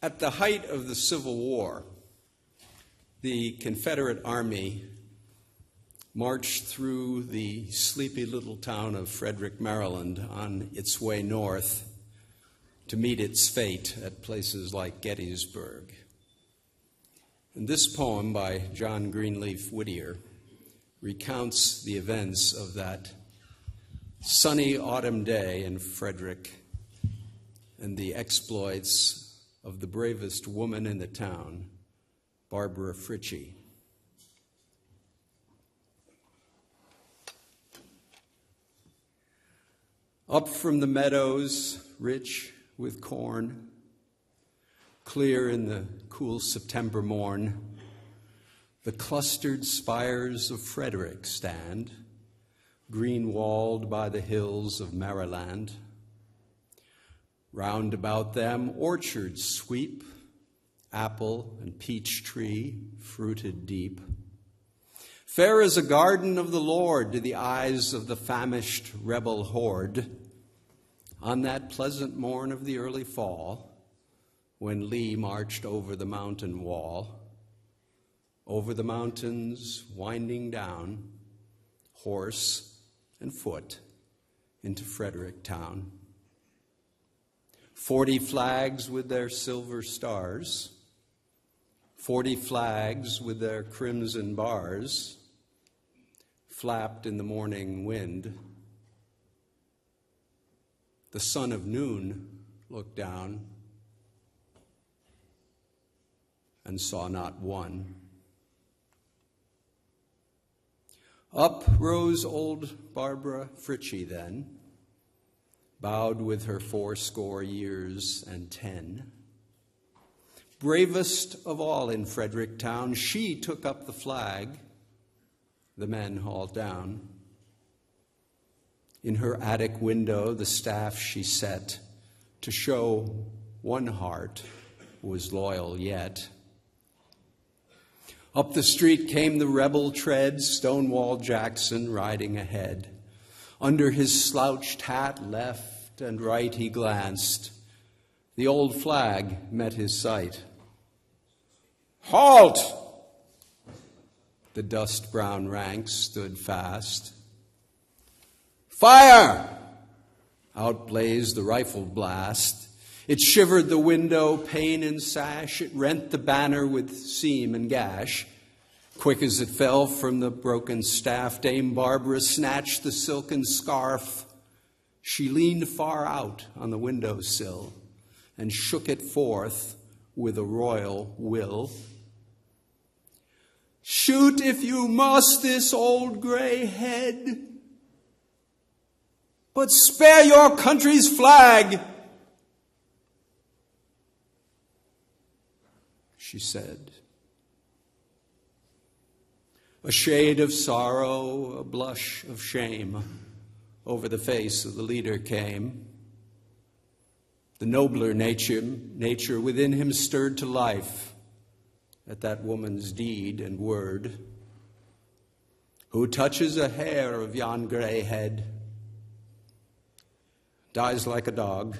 At the height of the Civil War, the Confederate Army marched through the sleepy little town of Frederick, Maryland, on its way north to meet its fate at places like Gettysburg. And this poem by John Greenleaf Whittier recounts the events of that sunny autumn day in Frederick and the exploits of the bravest woman in the town, Barbara Fritchie. Up from the meadows, rich with corn, clear in the cool September morn, the clustered spires of Frederick stand, green-walled by the hills of Maryland. Round about them orchards sweep, apple and peach tree fruited deep. Fair as a garden of the Lord to the eyes of the famished rebel horde, on that pleasant morn of the early fall, when Lee marched over the mountain wall, over the mountains winding down, horse and foot, into Frederick town. 40 flags with their silver stars, 40 flags with their crimson bars, flapped in the morning wind. The son of noon looked down and saw not one. Up rose old Barbara Fritchie then, bowed with her 80 years and 10. Bravest of all in Frederick town, she took up the flag the men hauled down. In her attic window the staff she set to show one heart was loyal yet. Up the street came the rebel tread, Stonewall Jackson riding ahead. Under his slouched hat, left and right he glanced. The old flag met his sight. Halt! The dust-brown ranks stood fast. Fire! Out blazed the rifle blast. It shivered the window, pane and sash. It rent the banner with seam and gash. Quick as it fell from the broken staff, Dame Barbara snatched the silken scarf. She leaned far out on the windowsill and shook it forth with a royal will. Shoot if you must this old gray head, but spare your country's flag, she said. A shade of sorrow, a blush of shame over the face of the leader came. The nobler nature within him stirred to life at that woman's deed and word. Who touches a hair of yon gray head dies like a dog.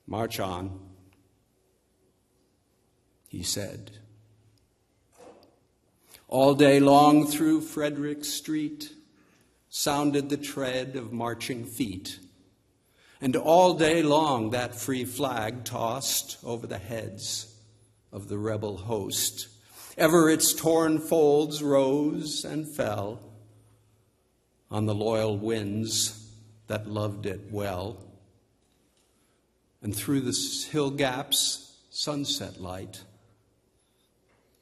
March on, he said. All day long through Frederick Street sounded the tread of marching feet, and all day long that free flag tossed over the heads of the rebel host. Ever its torn folds rose and fell on the loyal winds that loved it well. And through the hill gaps, sunset light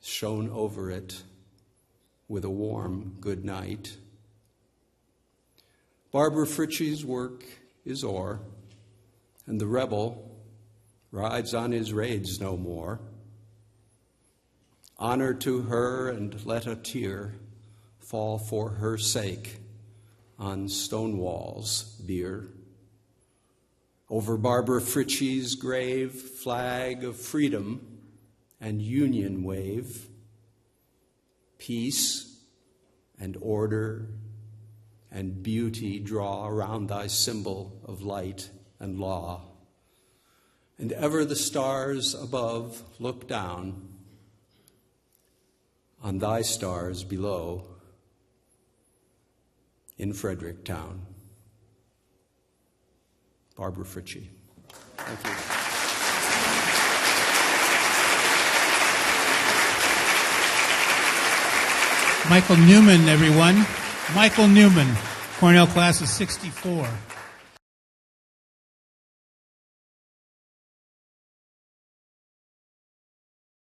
shone over it with a warm good night. Barbara Fritchie's work is o'er, and the rebel rides on his raids no more. Honor to her, and let a tear fall for her sake on Stonewall's bier. Over Barbara Fritchie's grave, flag of freedom and union wave. Peace and order and beauty draw around thy symbol of light and law. and ever the stars above look down on thy stars below in Fredericktown. Barbara Fritchie. Thank you. Michael Newman, everyone. Michael Newman, Cornell class of 64.